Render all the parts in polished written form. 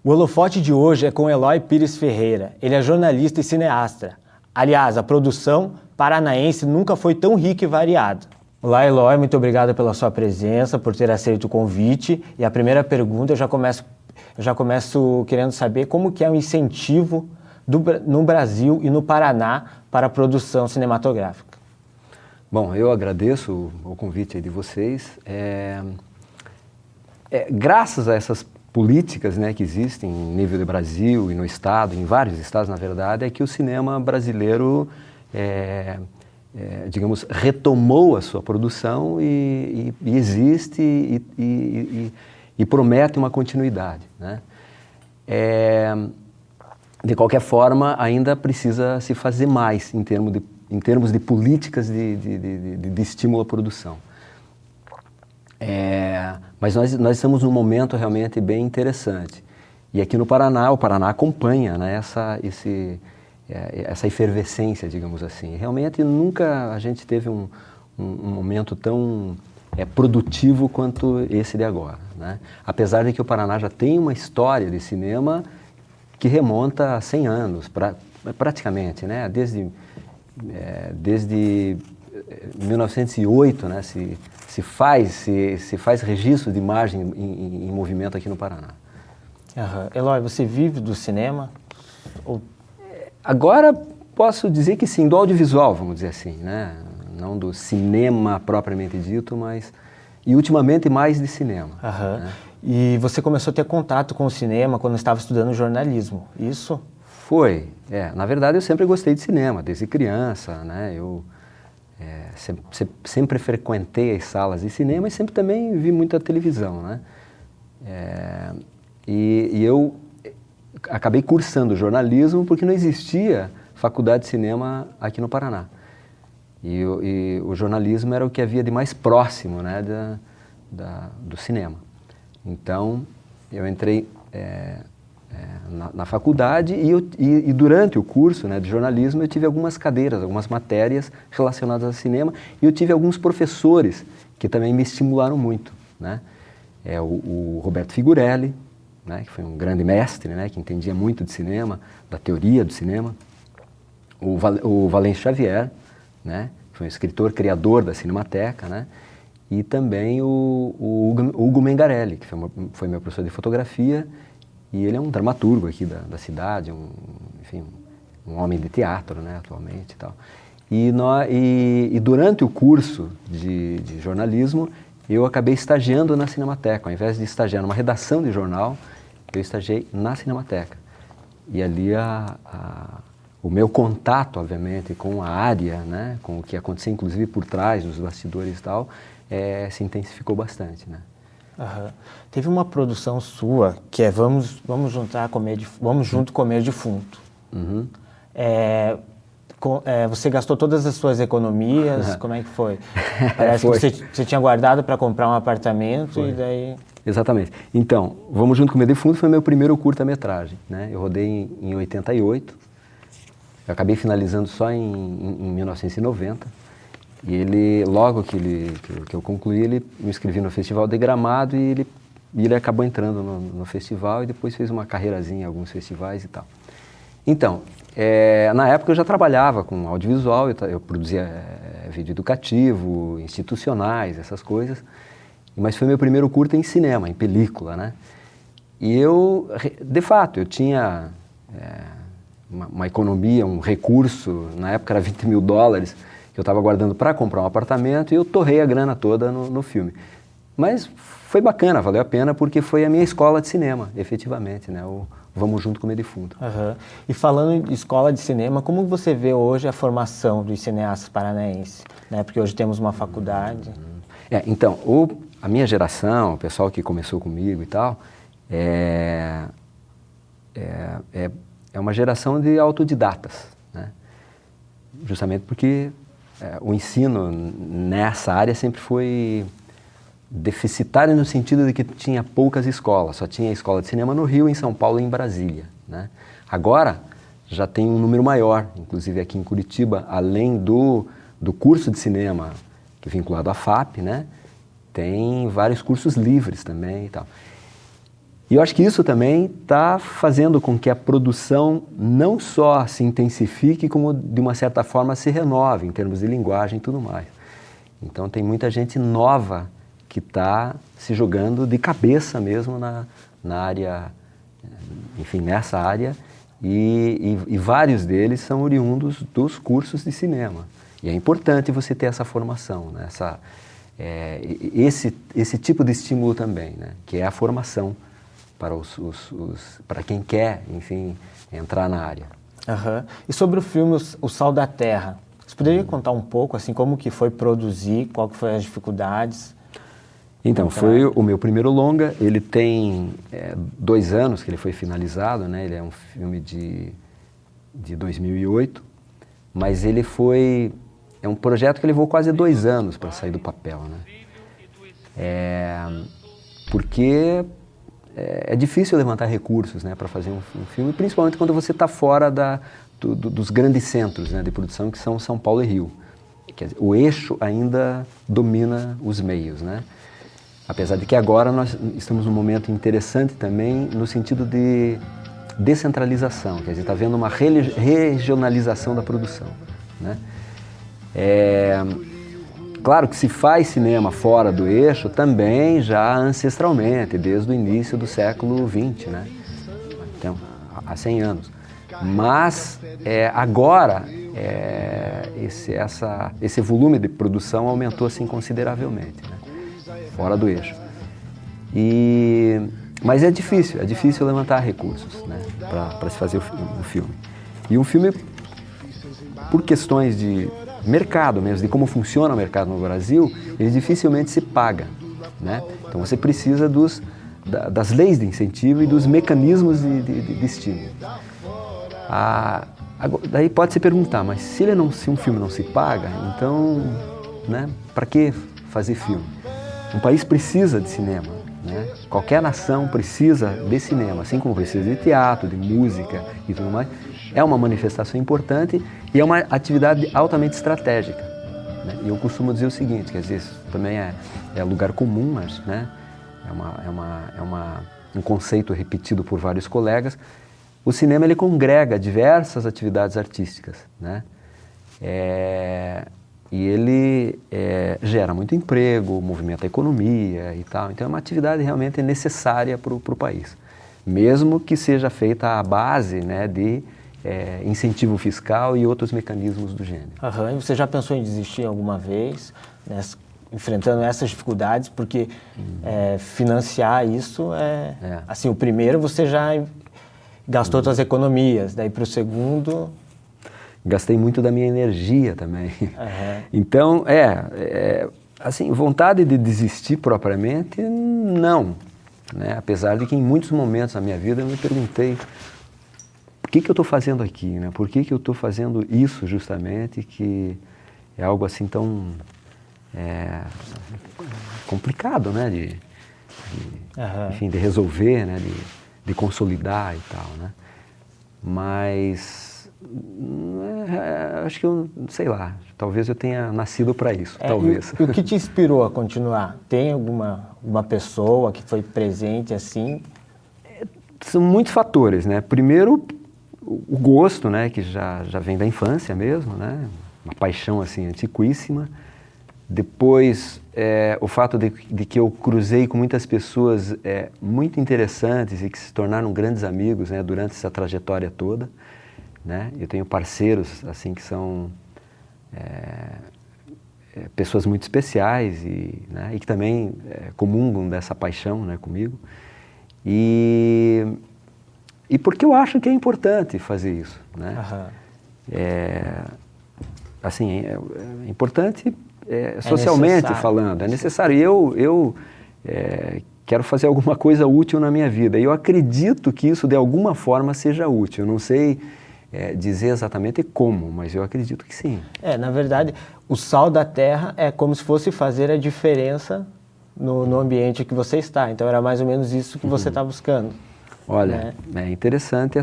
O holofote de hoje é com Eloy Pires Ferreira. Ele é jornalista e cineasta. Aliás, a produção paranaense nunca foi tão rica e variada. Olá, Eloy, muito obrigado pela sua presença, por ter aceito o convite. E a primeira pergunta, eu já começo querendo saber como que é o incentivo no Brasil e no Paraná para a produção cinematográfica. Bom, eu agradeço o convite aí de vocês. Graças a essas políticas, né, que existem em nível do Brasil e no Estado, em vários estados, na verdade, é que o cinema brasileiro, digamos, retomou a sua produção e existe e promete uma continuidade, né? De qualquer forma, ainda precisa se fazer mais em termos de políticas de estímulo à produção. Mas nós estamos num momento realmente bem interessante. E aqui no Paraná, o Paraná acompanha, né, essa efervescência, digamos assim. Realmente nunca a gente teve um momento tão produtivo quanto esse de agora, né? Apesar de que o Paraná já tem uma história de cinema que remonta a 100 anos, praticamente, né? Desde 1908, né, se faz registro de imagem em movimento aqui no Paraná. Uhum. Eloy, você vive do cinema? Agora posso dizer que sim, do audiovisual, vamos dizer assim, né? Não do cinema propriamente dito, mas e ultimamente mais de cinema. Uhum. Né? E você começou a ter contato com o cinema quando estava estudando jornalismo, isso? Foi. Na verdade, eu sempre gostei de cinema, desde criança, né? Eu sempre frequentei as salas de cinema e sempre também vi muita televisão, né? E eu acabei cursando jornalismo porque não existia faculdade de cinema aqui no Paraná. E o jornalismo era o que havia de mais próximo, né, do cinema. Então, eu entrei na faculdade e durante o curso, né, de jornalismo eu tive algumas cadeiras, algumas matérias relacionadas ao cinema e eu tive alguns professores que também me estimularam muito, né? O Roberto Figurelli, né, que foi um grande mestre, né, que entendia muito de cinema, da teoria do cinema. O Valente Xavier, né, que foi um escritor, criador da Cinemateca, né? E também o Hugo Mengarelli, que foi meu professor de fotografia. E ele é um dramaturgo aqui da cidade, enfim, um homem de teatro, né, atualmente e tal. E durante o curso de jornalismo, eu acabei estagiando na Cinemateca. Ao invés de estagiar numa redação de jornal, eu estagiei na Cinemateca. E ali o meu contato, obviamente, com a área, né, com o que acontecia, inclusive por trás, nos bastidores e tal, se intensificou bastante, né? Uhum. Teve uma produção sua que é Vamos Junto Comer Defunto. Uhum. Você gastou todas as suas economias, como é que foi? Parece que você tinha guardado para comprar um apartamento e daí... Exatamente. Então, Vamos Junto Comer Defunto foi meu primeiro curta-metragem, né? Eu rodei em 88, eu acabei finalizando só em 1990. E ele, logo que eu concluí, ele me inscrevi no Festival de Gramado e ele acabou entrando no festival e depois fez uma carreirazinha em alguns festivais e tal. Então, na época eu já trabalhava com audiovisual, eu produzia vídeo educativo, institucionais, essas coisas, mas foi meu primeiro curta em cinema, em película, né? E eu, de fato, eu tinha uma economia, um recurso, na época era $20 mil, que eu estava guardando para comprar um apartamento e eu torrei a grana toda no filme. Mas foi bacana, valeu a pena, porque foi a minha escola de cinema, efetivamente, né? O Vamos Junto Comer Defunto. Uhum. E falando em escola de cinema, como você vê hoje a formação dos cineastas paranaenses? Né? Porque hoje temos uma faculdade. Então, a minha geração, o pessoal que começou comigo e tal, é uma geração de autodidatas, né? Justamente porque o ensino nessa área sempre foi deficitário no sentido de que tinha poucas escolas, só tinha escola de cinema no Rio, em São Paulo e em Brasília, né? Agora já tem um número maior, inclusive aqui em Curitiba, além do curso de cinema que é vinculado à FAP, né? Tem vários cursos livres também e tal. E eu acho que isso também está fazendo com que a produção não só se intensifique, como de uma certa forma se renove em termos de linguagem e tudo mais. Então tem muita gente nova que está se jogando de cabeça mesmo na área, enfim, nessa área, e vários deles são oriundos dos cursos de cinema. E é importante você ter essa formação, né? Esse tipo de estímulo também, né? Que é a formação para, para quem quer, enfim, entrar na área. Uhum. E sobre o filme O Sal da Terra, você poderia contar um pouco, assim, como que foi produzir, qual que foram as dificuldades? Então, foi o meu primeiro longa, ele tem 2 anos que ele foi finalizado, né? Ele é um filme de 2008, mas ele é um projeto que levou quase 2 anos para sair do papel, né? Porque é difícil levantar recursos, né, para fazer um filme, principalmente quando você está fora dos grandes centros, né, de produção, que são São Paulo e Rio. Quer dizer, o eixo ainda domina os meios, né? Apesar de que agora nós estamos num momento interessante também no sentido de descentralização, quer dizer, está havendo uma regionalização da produção, né? Claro que se faz cinema fora do eixo também já ancestralmente, desde o início do século XX, né? Então, há 100 anos. Mas agora esse volume de produção aumentou assim consideravelmente, né? Fora do eixo. Mas é difícil levantar recursos, né, para se fazer o filme. E um filme, por questões de mercado mesmo, de como funciona o mercado no Brasil, ele dificilmente se paga, né? Então você precisa das leis de incentivo e dos mecanismos de estímulo. Daí pode se perguntar, mas se um filme não se paga, então, né, para que fazer filme? Um país precisa de cinema, né? Qualquer nação precisa de cinema, assim como precisa de teatro, de música e tudo mais. É uma manifestação importante e é uma atividade altamente estratégica, né? E eu costumo dizer o seguinte, quer dizer, isso também é lugar comum, mas, né, um conceito repetido por vários colegas. O cinema ele congrega diversas atividades artísticas, né? E ele gera muito emprego, movimenta a economia e tal. Então é uma atividade realmente necessária para o país. Mesmo que seja feita à base, né, de incentivo fiscal e outros mecanismos do gênero. Uhum. E você já pensou em desistir alguma vez, né, enfrentando essas dificuldades? Porque financiar isso assim, o primeiro você já gastou suas economias, daí para o segundo... Gastei muito da minha energia também. Uhum. Então, assim, vontade de desistir propriamente, não, né? Apesar de que em muitos momentos da minha vida eu me perguntei por que eu estou fazendo aqui, né? Por que eu estou fazendo isso justamente, que é algo assim tão complicado, né? Enfim, de resolver, né? De consolidar e tal, né? Mas acho que eu, sei lá, talvez eu tenha nascido para isso, talvez. E o que te inspirou a continuar? Tem alguma pessoa que foi presente assim? São muitos fatores, né? Primeiro, o gosto, né? Que já vem da infância mesmo, né? Uma paixão assim antiquíssima. Depois, o fato de que eu cruzei com muitas pessoas muito interessantes e que se tornaram grandes amigos, né? Durante essa trajetória toda. Né? Eu tenho parceiros assim que são pessoas muito especiais né? E que também comungam dessa paixão, né, comigo. E porque eu acho que é importante fazer isso, né? Uhum. Assim, é importante socialmente falando, é necessário. Eu quero fazer alguma coisa útil na minha vida e eu acredito que isso de alguma forma seja útil. Eu não sei dizer exatamente como, mas eu acredito que sim. Na verdade, o sal da terra é como se fosse fazer a diferença no ambiente que você está. Então era mais ou menos isso que você está buscando. Olha, né? É interessante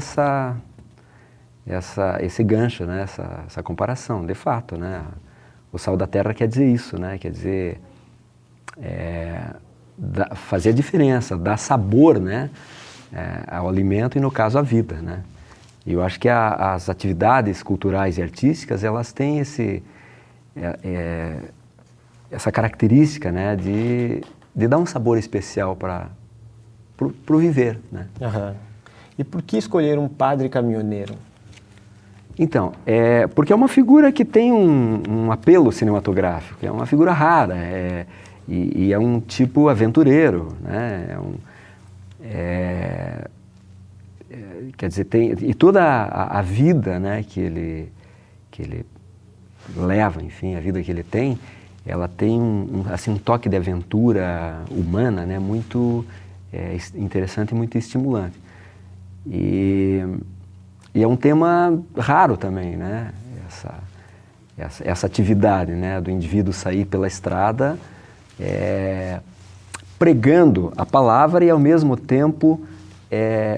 esse gancho, né? Essa comparação, de fato, né? O sal da terra quer dizer isso, né? Quer dizer, fazer a diferença, dar sabor, né, ao alimento e, no caso, à vida, né? E eu acho que as atividades culturais e artísticas, elas têm essa característica, né, de dar um sabor especial para o viver, né? Uhum. E por que escolher um padre caminhoneiro? Então, porque é uma figura que tem um apelo cinematográfico, é uma figura rara, e é um tipo aventureiro, né? Quer dizer, e toda a vida, né, que ele leva, enfim, a vida que ele tem, ela tem um toque de aventura humana, né, muito interessante e muito estimulante. E é um tema raro também, né, essa atividade, né, do indivíduo sair pela estrada pregando a palavra e, ao mesmo tempo,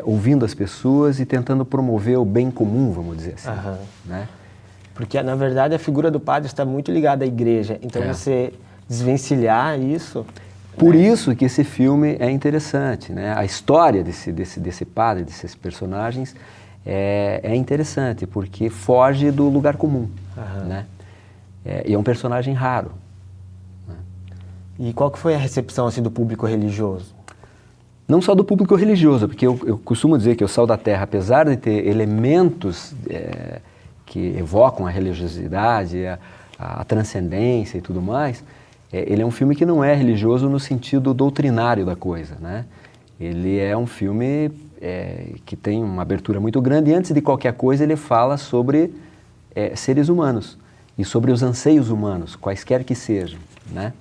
ouvindo as pessoas e tentando promover o bem comum, vamos dizer assim. Uhum. Né? Porque, na verdade, a figura do padre está muito ligada à igreja. Então, você desvencilhar isso... Por isso que esse filme é interessante, né? A história desse padre, desses personagens, é interessante, porque foge do lugar comum. Né? E é um personagem raro. Né? E qual que foi a recepção assim, do público religioso? Não só do público religioso, porque eu costumo dizer que O Sal da Terra, apesar de ter elementos que evocam a religiosidade, a transcendência e tudo mais, ele é um filme que não é religioso no sentido doutrinário da coisa, né? Ele é um filme que tem uma abertura muito grande e, antes de qualquer coisa, ele fala sobre seres humanos e sobre os anseios humanos, quaisquer que sejam, né?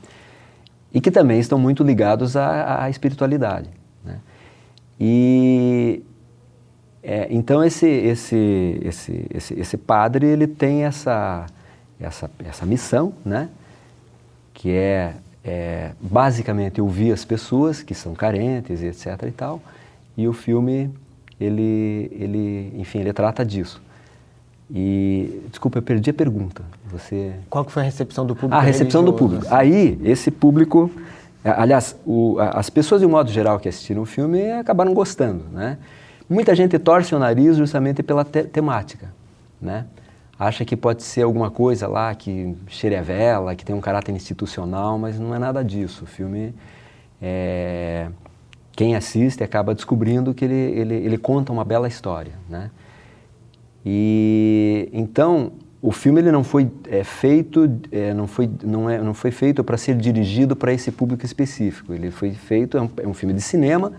E que também estão muito ligados à espiritualidade. Né? E então esse padre, ele tem essa missão, né? Que basicamente ouvir as pessoas que são carentes, etc. e tal. E o filme enfim, ele trata disso. E desculpa, eu perdi a pergunta. Qual que foi a recepção do público? A recepção do público. Assim? Aí, esse público, aliás, as pessoas de um modo geral que assistiram o filme acabaram gostando, né? Muita gente torce o nariz justamente pela temática, né? Acha que pode ser alguma coisa lá que cheire a vela, que tem um caráter institucional, mas não é nada disso. O filme, quem assiste acaba descobrindo que ele conta uma bela história, né? E então o filme ele não foi feito, não foi feito para ser dirigido para esse público específico. Ele foi feito, é um filme de cinema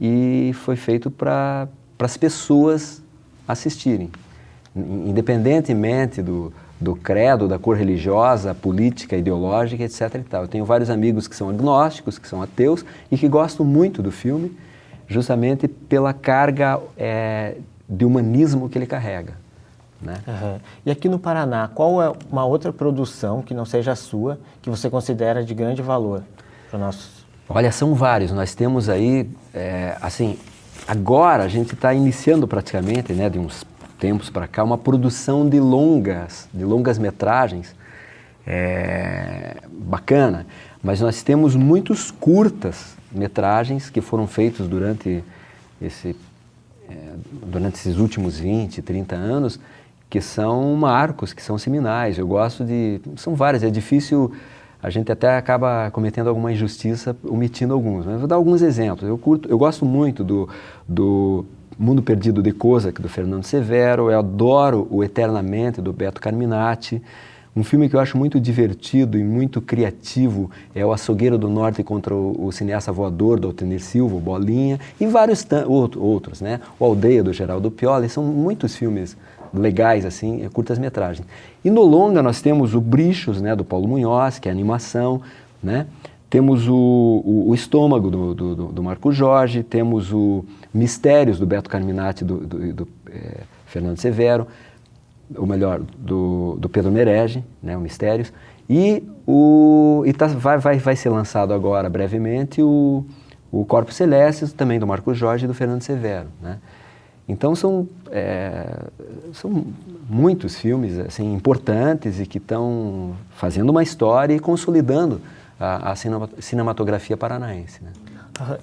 e foi feito para as pessoas assistirem, independentemente do credo, da cor religiosa, política, ideológica, etc. e tal. Eu tenho vários amigos que são agnósticos, que são ateus e que gostam muito do filme, justamente pela carga de humanismo que ele carrega. Né? Uhum. E aqui no Paraná, qual é uma outra produção que não seja a sua, que você considera de grande valor para nossos? Olha, são vários. Nós temos aí, assim, agora a gente está iniciando praticamente, né, de uns tempos para cá, uma produção de longas metragens, bacana. Mas nós temos muitos curtas metragens que foram feitos durante esses últimos 20, 30 anos, que são marcos, que são seminais. Eu gosto são vários, é difícil, a gente até acaba cometendo alguma injustiça omitindo alguns, mas vou dar alguns exemplos. Eu gosto muito do Mundo Perdido de Kozak, do Fernando Severo, eu adoro o Eternamente, do Beto Carminati. Um filme que eu acho muito divertido e muito criativo é O Açougueiro do Norte contra o Cineasta Voador, do Altenir Silva, o Bolinha, e vários outros, né? O Aldeia, do Geraldo Pioli. São muitos filmes legais, assim, curtas-metragens. E no longa nós temos o Brichos, né, do Paulo Munhoz, que é animação, né? Temos o Estômago, do Marco Jorge, temos o Mistérios, do Beto Carminati, do Fernando Severo, ou melhor, do Pedro Merege, né, o Mistérios, e vai ser lançado agora, brevemente, o Corpos Celestes, também do Marco Jorge e do Fernando Severo, né? Então são muitos filmes assim, importantes e que estão fazendo uma história e consolidando a cinematografia paranaense, né?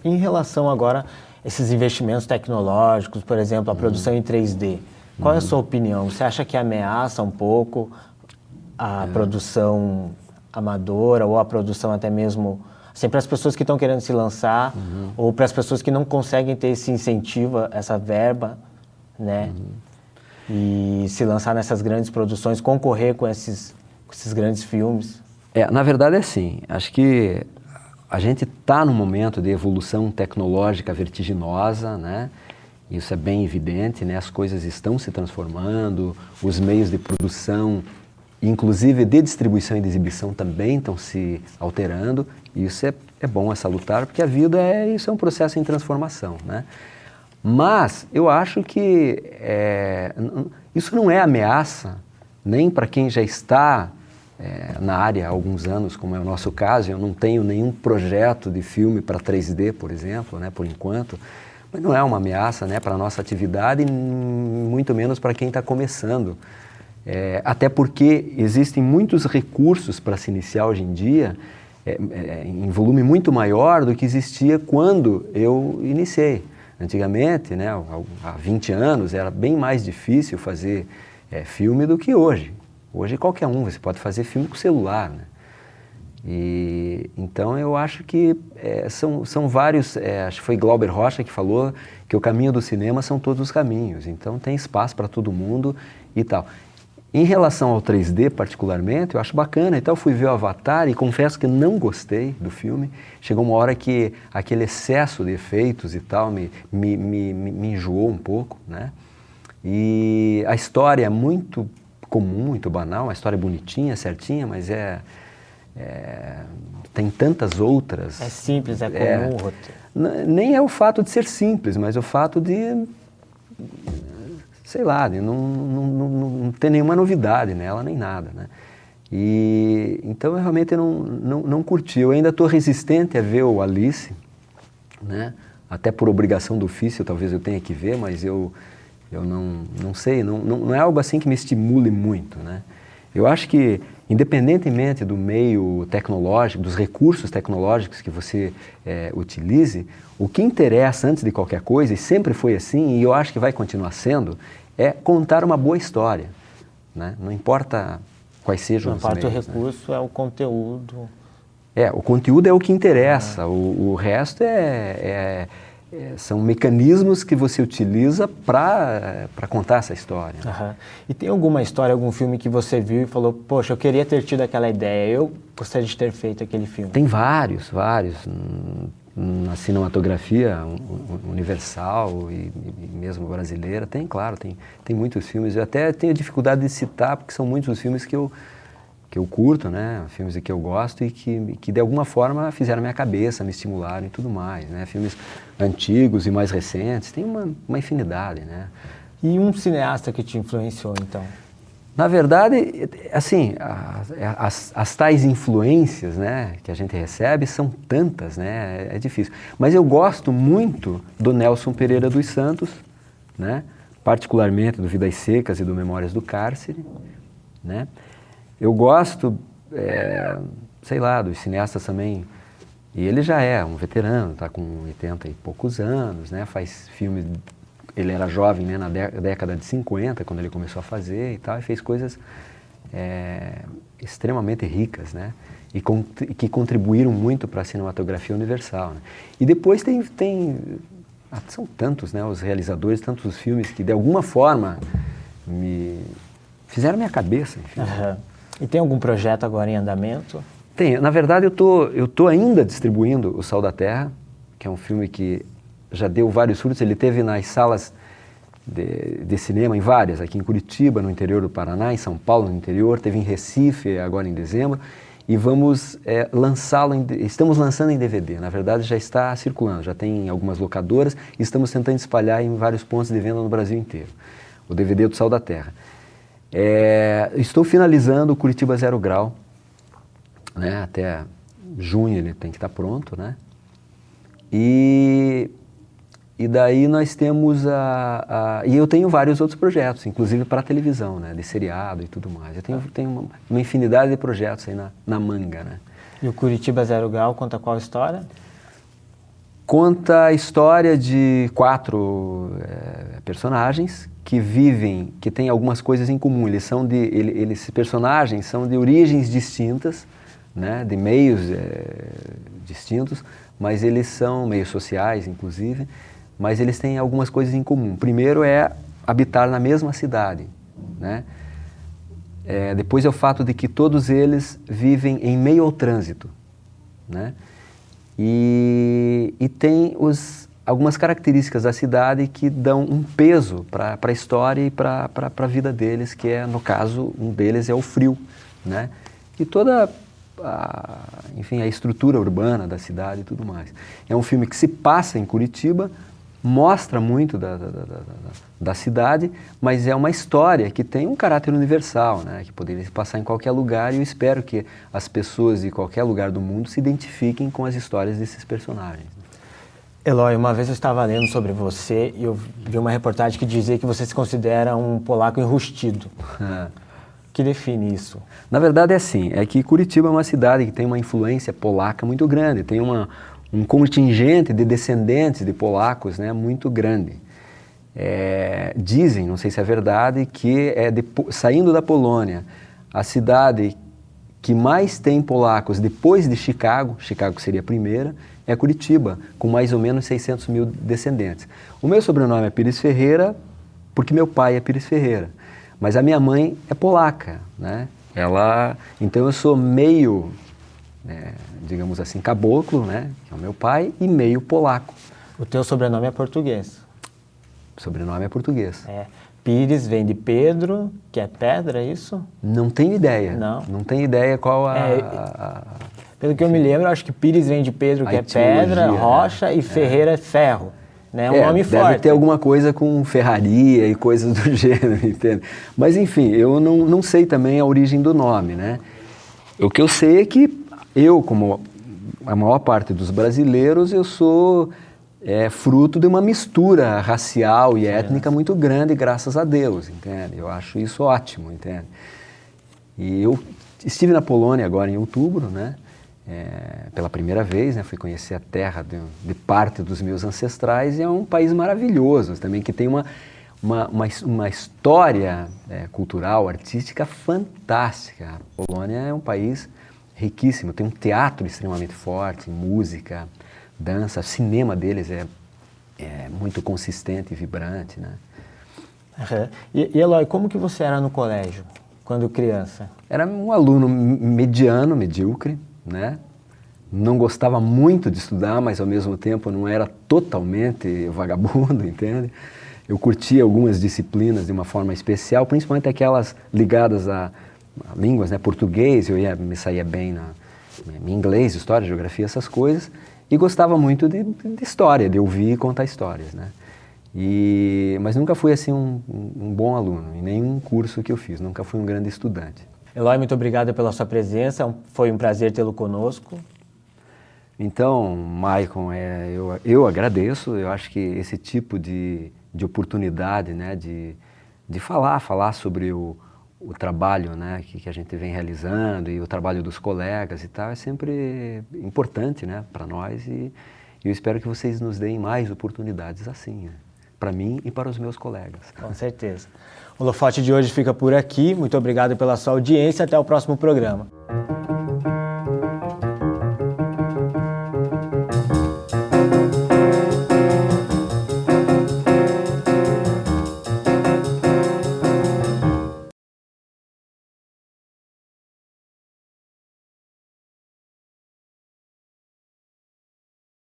Em relação agora a esses investimentos tecnológicos, por exemplo, a produção em 3D, qual é a sua opinião? Você acha que ameaça um pouco a produção amadora ou a produção até mesmo assim, para as pessoas que estão querendo se lançar ou para as pessoas que não conseguem ter esse incentivo, essa verba, né? E se lançar nessas grandes produções, concorrer com esses grandes filmes? Na verdade é assim, acho que a gente está num momento de evolução tecnológica vertiginosa, né? Isso é bem evidente, né? As coisas estão se transformando, os meios de produção, inclusive de distribuição e de exibição, também estão se alterando. E isso é bom, é salutar, porque a vida isso é um processo em transformação, né? Mas eu acho que isso não é ameaça nem para quem já está na área há alguns anos, como é o nosso caso. Eu não tenho nenhum projeto de filme para 3D, por exemplo, né, por enquanto, mas não é uma ameaça, né, para a nossa atividade, muito menos para quem está começando. Até porque existem muitos recursos para se iniciar hoje em dia, em volume muito maior do que existia quando eu iniciei. Antigamente, né, há 20 anos, era bem mais difícil fazer filme do que hoje. Hoje qualquer um, você pode fazer filme com celular, né? Então eu acho que são vários, acho que foi Glauber Rocha que falou que o caminho do cinema são todos os caminhos, então tem espaço para todo mundo e tal. Em relação ao 3D particularmente, eu acho bacana, então eu fui ver o Avatar e confesso que não gostei do filme. Chegou uma hora que aquele excesso de efeitos e tal me enjoou um pouco, né? E a história é muito comum, muito banal, uma história bonitinha, certinha, mas tem tantas outras. É simples, é comum o roteiro. Nem é o fato de ser simples, mas o fato de, sei lá, de não ter nenhuma novidade nela, nem nada, né? Então eu realmente não curti. Eu ainda estou resistente a ver o Alice, né? Até por obrigação do ofício, talvez eu tenha que ver, mas eu não sei, não é algo assim que me estimule muito, né? Eu acho que, independentemente do meio tecnológico, dos recursos tecnológicos que você utilize, o que interessa antes de qualquer coisa, e sempre foi assim, e eu acho que vai continuar sendo, é contar uma boa história, né? Não importa quais sejam os meios. Não importa o recurso, né? É o conteúdo. O conteúdo é o que interessa, o resto são mecanismos que você utiliza para contar essa história. E tem alguma história, algum filme que você viu e falou, poxa, eu queria ter tido aquela ideia, eu gostaria de ter feito aquele filme? Tem vários. Na cinematografia universal e mesmo brasileira, claro, tem muitos filmes. Eu até tenho dificuldade de citar, porque são muitos os filmes que eu curto, né? Filmes que eu gosto e que de alguma forma fizeram minha cabeça, me estimularam e tudo mais, né? Filmes antigos e mais recentes, tem uma infinidade, né? E um cineasta que te influenciou, então? Na verdade, assim, as tais influências, né, que a gente recebe são tantas, né? É difícil. Mas eu gosto muito do Nelson Pereira dos Santos, né? Particularmente do Vidas Secas e do Memórias do Cárcere, né? Eu gosto, sei lá, dos cineastas também, e ele já é um veterano, está com 80 e poucos anos, né? Faz filmes, ele era jovem, né, na década de 50, quando ele começou a fazer e tal, e fez coisas extremamente ricas, né? E que contribuíram muito para a cinematografia universal, né? E depois são tantos, né, os realizadores, tantos os filmes que de alguma forma fizeram minha cabeça, enfim. E tem algum projeto agora em andamento? Tem. Na verdade, eu tô ainda distribuindo O Sal da Terra, que é um filme que já deu vários frutos. Ele teve nas salas de cinema, em várias, aqui em Curitiba, no interior do Paraná, em São Paulo, no interior, teve em Recife, agora em dezembro, e vamos estamos lançando em DVD. Na verdade, já está circulando, já tem algumas locadoras, e estamos tentando espalhar em vários pontos de venda no Brasil inteiro. O DVD do Sal da Terra. Estou finalizando o Curitiba Zero Grau, né? Até junho ele tem que estar pronto, né? E daí nós temos e eu tenho vários outros projetos, inclusive para televisão, né? De seriado e tudo mais. Eu tenho uma infinidade de projetos aí na manga, né? E o Curitiba Zero Grau conta qual história? Conta a história de 4 personagens que vivem, que têm algumas coisas em comum. Esses personagens são de origens distintas, né, de meios distintos, mas eles são meios sociais, inclusive, mas eles têm algumas coisas em comum. Primeiro é habitar na mesma cidade, né? Depois é o fato de que todos eles vivem em meio ao trânsito, né? E tem algumas características da cidade que dão um peso para a história e para a vida deles, que é, no caso, um deles é o frio, né? E toda a estrutura urbana da cidade e tudo mais. É um filme que se passa em Curitiba, mostra muito da cidade, mas é uma história que tem um caráter universal, né? Que poderia se passar em qualquer lugar, e eu espero que as pessoas de qualquer lugar do mundo se identifiquem com as histórias desses personagens. Eloy, uma vez eu estava lendo sobre você e eu vi uma reportagem que dizia que você se considera um polaco enrustido. O que define isso? Na verdade é assim, é que Curitiba é uma cidade que tem uma influência polaca muito grande, tem um contingente de descendentes de polacos, né, muito grande. Dizem, não sei se é verdade, que saindo da Polônia, a cidade que mais tem polacos depois de Chicago seria a primeira, é Curitiba, com mais ou menos 600 mil descendentes. O meu sobrenome é Pires Ferreira, porque meu pai é Pires Ferreira, mas a minha mãe é polaca, né? Então eu sou meio, digamos assim, caboclo, né? Que é o meu pai, e meio polaco. O teu sobrenome é português. O sobrenome é português. Pires vem de Pedro, que é pedra, é isso? Não tenho ideia. Não tenho ideia qual Pelo que eu me lembro, acho que Pires vem de Pedro, que é pedra, rocha, e Ferreira é ferro. Né? É um nome forte. Deve ter alguma coisa com ferraria e coisas do gênero, entende? Mas enfim, eu não sei também a origem do nome, né? O que eu sei é que eu, como a maior parte dos brasileiros, eu sou fruto de uma mistura racial e étnica muito grande, graças a Deus, entende? Eu acho isso ótimo, entende? E eu estive na Polônia agora em outubro, né? Pela primeira vez, né? Fui conhecer a terra de parte dos meus ancestrais, e é um país maravilhoso também, que tem uma história cultural, artística fantástica. A Polônia é um país riquíssimo, tem um teatro extremamente forte, música, dança, cinema deles é muito consistente e vibrante, né? E Eloy, como que você era no colégio, quando criança? Era um aluno mediano, medíocre, né? Não gostava muito de estudar, mas ao mesmo tempo não era totalmente vagabundo, entende? Eu curtia algumas disciplinas de uma forma especial, principalmente aquelas ligadas a línguas, né? Português, me saía bem em inglês, história, geografia, essas coisas, e gostava muito de história, de ouvir e contar histórias, né? Mas nunca fui assim um bom aluno, em nenhum curso que eu fiz, nunca fui um grande estudante. Eloy, muito obrigado pela sua presença, foi um prazer tê-lo conosco. Então, Maicon, eu agradeço, eu acho que esse tipo de oportunidade, né, de falar sobre o trabalho, né, que a gente vem realizando e o trabalho dos colegas e tal, é sempre importante, né, para nós, e eu espero que vocês nos deem mais oportunidades assim, né, para mim e para os meus colegas. Com certeza. O Holofote de hoje fica por aqui. Muito obrigado pela sua audiência. Até o próximo programa.